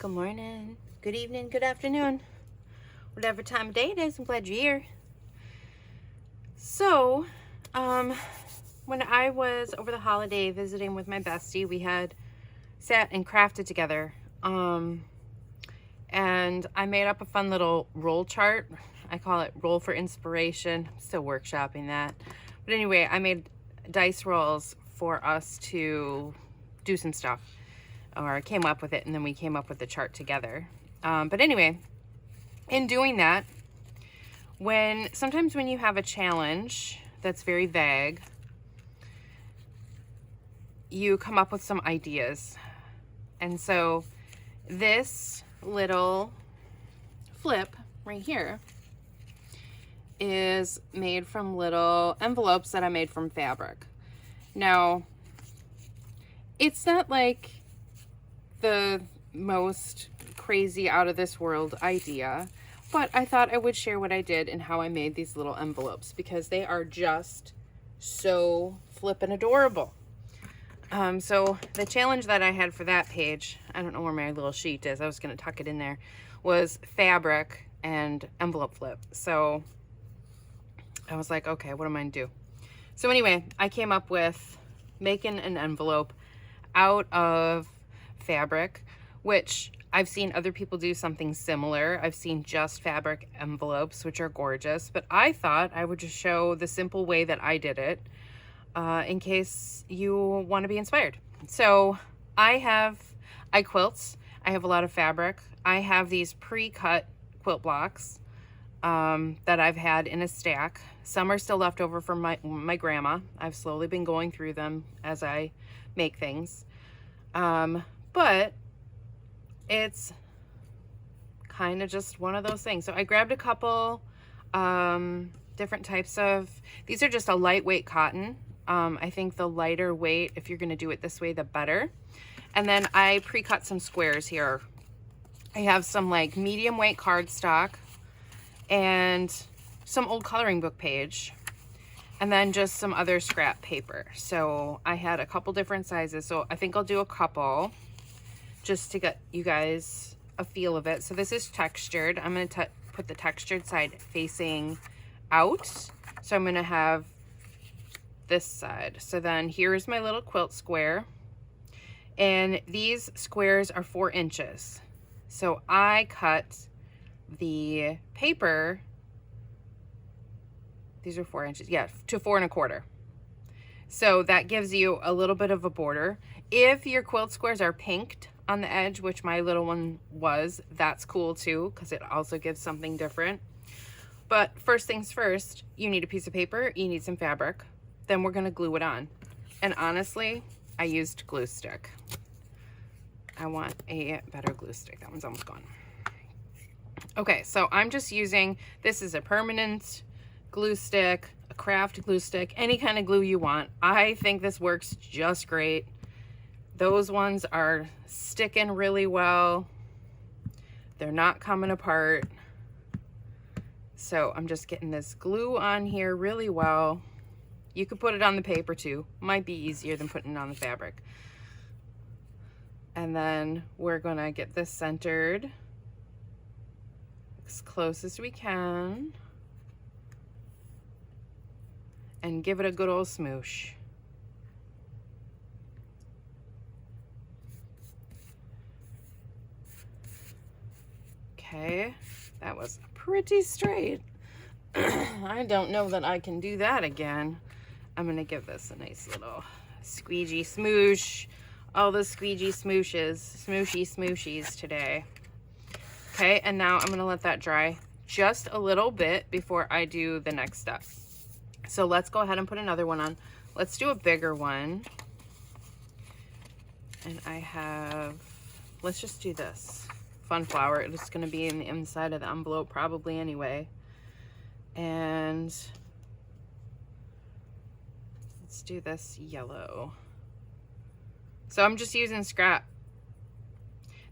Good morning, good evening, good afternoon, whatever time of day it is. I'm glad you're here. So, when I was over the holiday visiting with my bestie, we had sat and crafted together. And I made up a fun little roll chart. I call it Roll for Inspiration. I'm still workshopping that. But anyway, I made dice rolls for us to do some stuff. Or I came up with it, and then we came up with the chart together. But anyway, in doing that, sometimes when you have a challenge that's very vague, you come up with some ideas. And so this little flip right here is made from little envelopes that I made from fabric. Now, it's not like the most crazy out of this world idea, but I thought I would share what I did and how I made these little envelopes because they are just so flippin' adorable. So the challenge that I had for that page, I don't know where my little sheet is, I was going to tuck it in there, was fabric and envelope flip. So I was like, okay, what am I going to do? So anyway, I came up with making an envelope out of fabric, which I've seen other people do something similar. I've seen just fabric envelopes, which are gorgeous, but I thought I would just show the simple way that I did it in case you want to be inspired. So I quilts. I have a lot of fabric. I have these pre-cut quilt blocks that I've had in a stack. Some are still left over from my grandma. I've slowly been going through them as I make things. But it's kind of just one of those things. So I grabbed a couple different types of, these are just a lightweight cotton. I think the lighter weight, if you're going to do it this way, the better. And then I pre-cut some squares here. I have some like medium weight cardstock and some old coloring book page. And then just some other scrap paper. So I had a couple different sizes. So I think I'll do a couple just to get you guys a feel of it. So this is textured. I'm going to put the textured side facing out. So I'm going to have this side. So then here's my little quilt square. And these squares are 4 inches. So I cut the paper, these are 4 inches, yeah, to 4 1/4. So that gives you a little bit of a border. If your quilt squares are pinked on the edge, which my little one was, that's cool too, because it also gives something different. But first things first, you need a piece of paper, you need some fabric, then we're gonna glue it on. And honestly, I used glue stick. I want a better glue stick. That one's almost gone. Okay, so I'm just using, this is a permanent glue stick, a craft glue stick, any kind of glue you want. I think this works just great. Those ones are sticking really well. They're not coming apart. So I'm just getting this glue on here really well. You could put it on the paper too. Might be easier than putting it on the fabric. And then we're gonna get this centered as close as we can and give it a good old smoosh. Okay, that was pretty straight. I don't know that I can do that again. I'm gonna give this a nice little squeegee smoosh. All the squeegee smooshes, smooshy smooshies today. Okay, and now I'm gonna let that dry just a little bit before I do the next step. So let's go ahead and put another one on. Let's do a bigger one. And I have, let's just do this. Fun flower, it's gonna be in the inside of the envelope probably anyway. And let's do this yellow. So I'm just using scrap.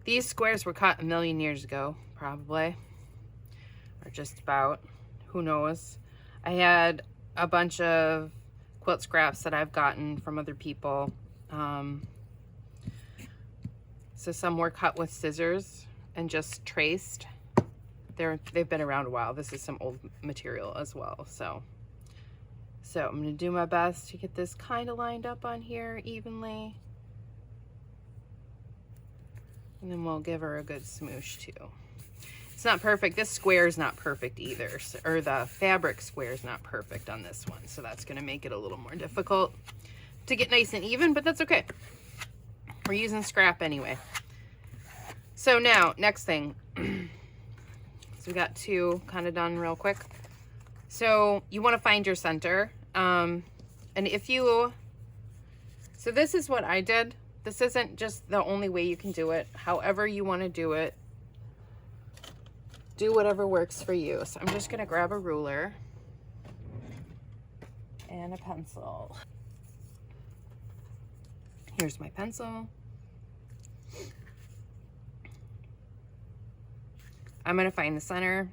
These squares were cut a million years ago, probably, or just about, who knows. I had a bunch of quilt scraps that I've gotten from other people. So some were cut with scissors and just traced. They've been around a while. This is some old material as well. So I'm gonna do my best to get this kind of lined up on here evenly. And then we'll give her a good smoosh too. It's not perfect. This square is not perfect either, or the fabric square is not perfect on this one. So that's gonna make it a little more difficult to get nice and even, but that's okay. We're using scrap anyway. So now, next thing. So we got two kind of done real quick. So you want to find your center. And if you, so this is what I did. This isn't just the only way you can do it. However you want to do it, do whatever works for you. So I'm just going to grab a ruler and a pencil. Here's my pencil. I'm going to find the center.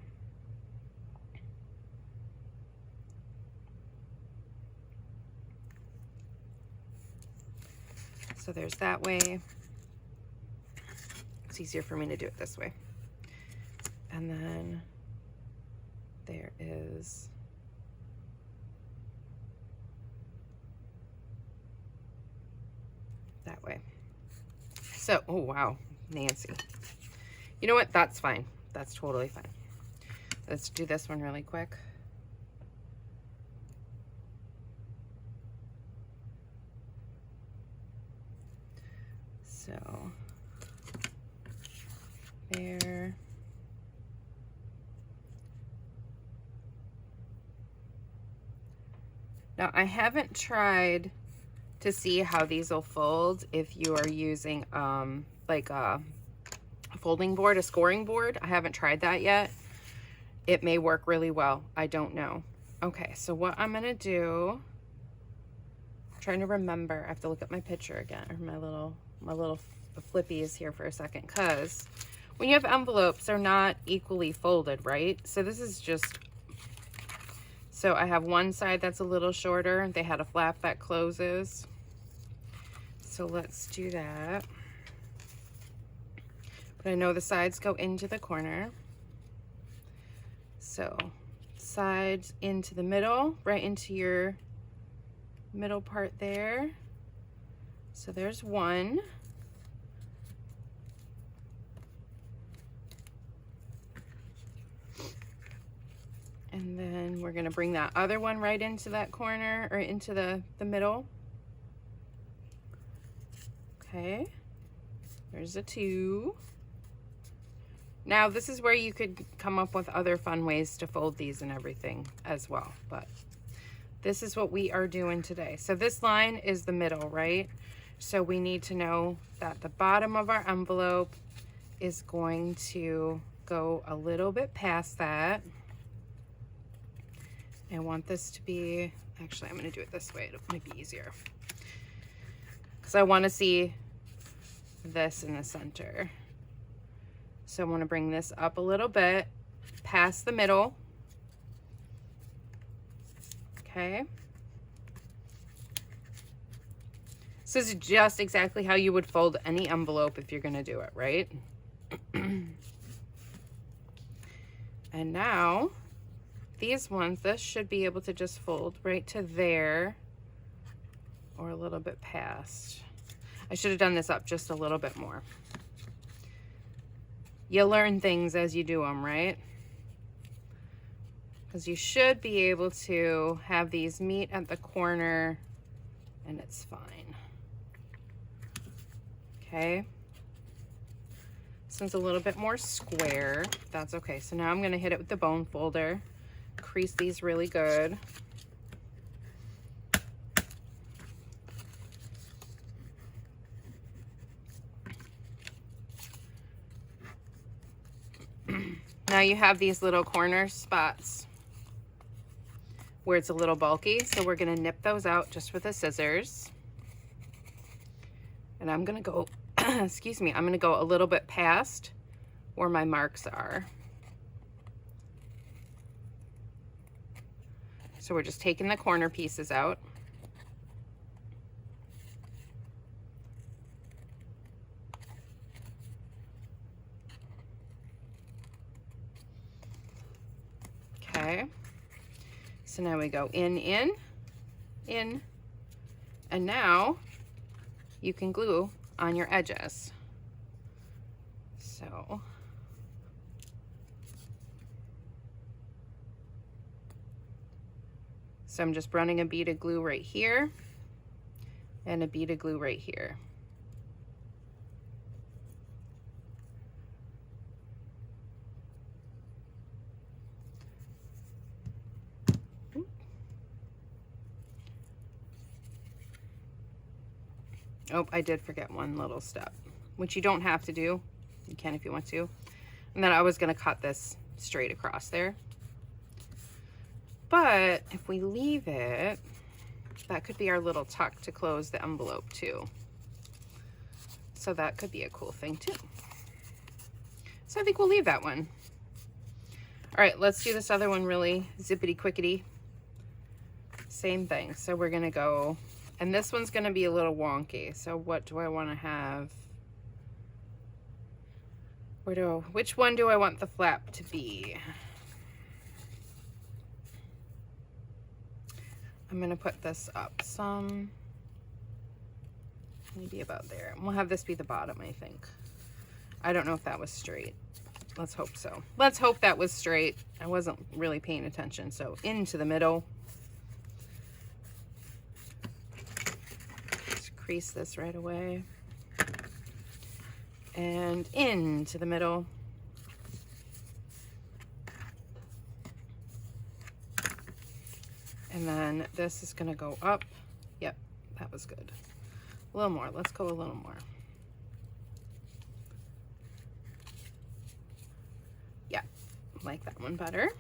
So there's that way. It's easier for me to do it this way. And then there is that way. So, oh wow, Nancy. You know what? That's fine. That's totally fine. Let's do this one really quick. So there. Now I haven't tried to see how these will fold if you are using like a folding board, a scoring board. I haven't tried that yet. It may work really well. I don't know. Okay, so what I'm gonna do, I'm trying to remember, I have to look at my picture again, or my little flippies here for a second, because when you have envelopes, they're not equally folded, right? So this is just, so I have one side that's a little shorter. They had a flap that closes. So let's do that. But I know the sides go into the corner. So sides into the middle, right into your middle part there. So there's one. And then we're gonna bring that other one right into that corner, or into the middle. Okay, there's a two. Now this is where you could come up with other fun ways to fold these and everything as well, but this is what we are doing today. So this line is the middle, right? So we need to know that the bottom of our envelope is going to go a little bit past that. I want this to be, actually I'm gonna do it this way, it might be easier. Because I want to see this in the center. So I want to bring this up a little bit past the middle. Okay. This is just exactly how you would fold any envelope if you're going to do it, right? And now these ones, this should be able to just fold right to there, or a little bit past. I should have done this up just a little bit more. You learn things as you do them, right? Because you should be able to have these meet at the corner and it's fine. Okay. This one's a little bit more square. That's okay. So now I'm going to hit it with the bone folder. Crease these really good. Now you have these little corner spots where it's a little bulky, so we're going to nip those out just with the scissors. And I'm going to go, excuse me, I'm going to go a little bit past where my marks are. So we're just taking the corner pieces out. Okay. So now we go in, in, and now you can glue on your edges. So I'm just running a bead of glue right here and a bead of glue right here. Oh, I did forget one little step, which you don't have to do. You can if you want to. And then I was going to cut this straight across there. But if we leave it, that could be our little tuck to close the envelope too. So that could be a cool thing too. So I think we'll leave that one. All right, let's do this other one really zippity quickety. Same thing. So we're going to go, and this one's going to be a little wonky. So what do I want to have? Which one do I want the flap to be? I'm going to put this up some, maybe about there. We'll have this be the bottom, I think. I don't know if that was straight. Let's hope so. Let's hope that was straight. I wasn't really paying attention. So into the middle. Just crease this right away. And into the middle. And then this is going to go up. Yep, that was good. A little more. Let's go a little more. Yeah, like that one better.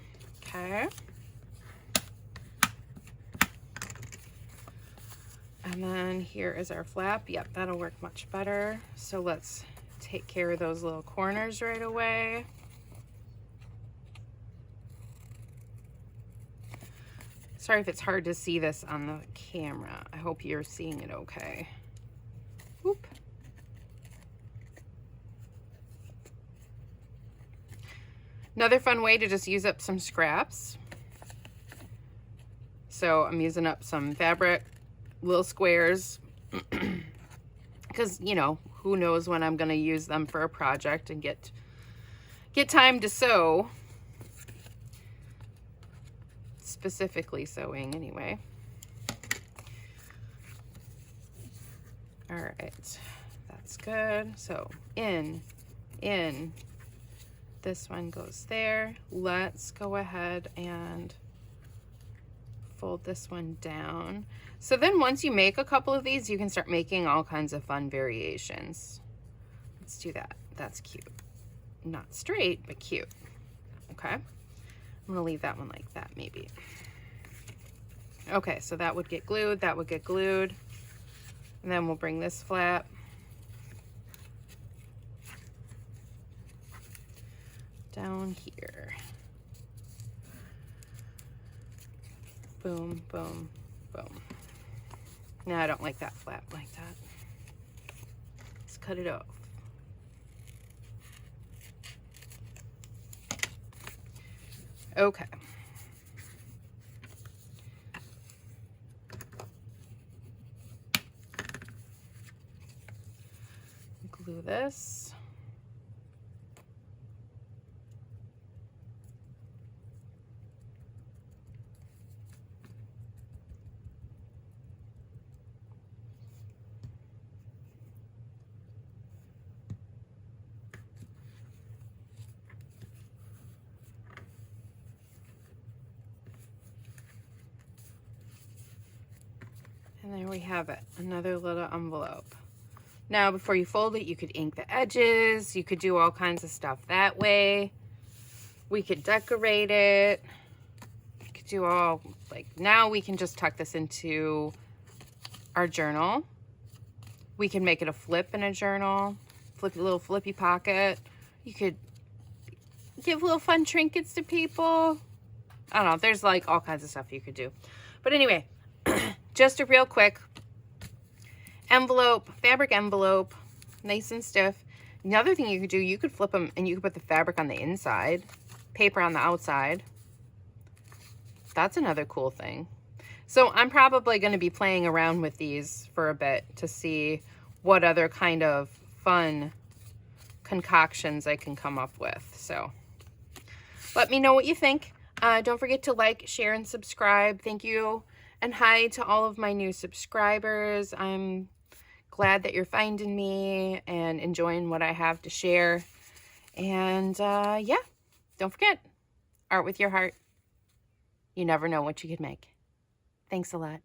Okay. And then here is our flap. Yep, that'll work much better. So let's take care of those little corners right away. Sorry if it's hard to see this on the camera. I hope you're seeing it okay. Whoop. Another fun way to just use up some scraps. So I'm using up some fabric, little squares, because, you know, who knows when I'm going to use them for a project and get time to sew. Specifically sewing anyway. All right, that's good. So in, this one goes there. Let's go ahead and fold this one down. So then once you make a couple of these, you can start making all kinds of fun variations. Let's do that. That's cute. Not straight, but cute. Okay. I'm gonna leave that one like that maybe. Okay, so that would get glued, that would get glued. And then we'll bring this flap down here. Boom, boom, boom. No, I don't like that flap like that. Let's cut it off. Okay. Glue this. And there we have it, another little envelope. Now, before you fold it, you could ink the edges. You could do all kinds of stuff that way. We could decorate it. You could do all, like, now we can just tuck this into our journal. We can make it a flip in a journal, little flippy pocket. You could give little fun trinkets to people. I don't know, there's like all kinds of stuff you could do. But anyway, just a real quick envelope, fabric envelope, nice and stiff. Another thing you could do, you could flip them and you could put the fabric on the inside, paper on the outside. That's another cool thing. So I'm probably going to be playing around with these for a bit to see what other kind of fun concoctions I can come up with. So let me know what you think. Don't forget to like, share, and subscribe. Thank you. And hi to all of my new subscribers. I'm glad that you're finding me and enjoying what I have to share. And yeah, don't forget, art with your heart. You never know what you could make. Thanks a lot.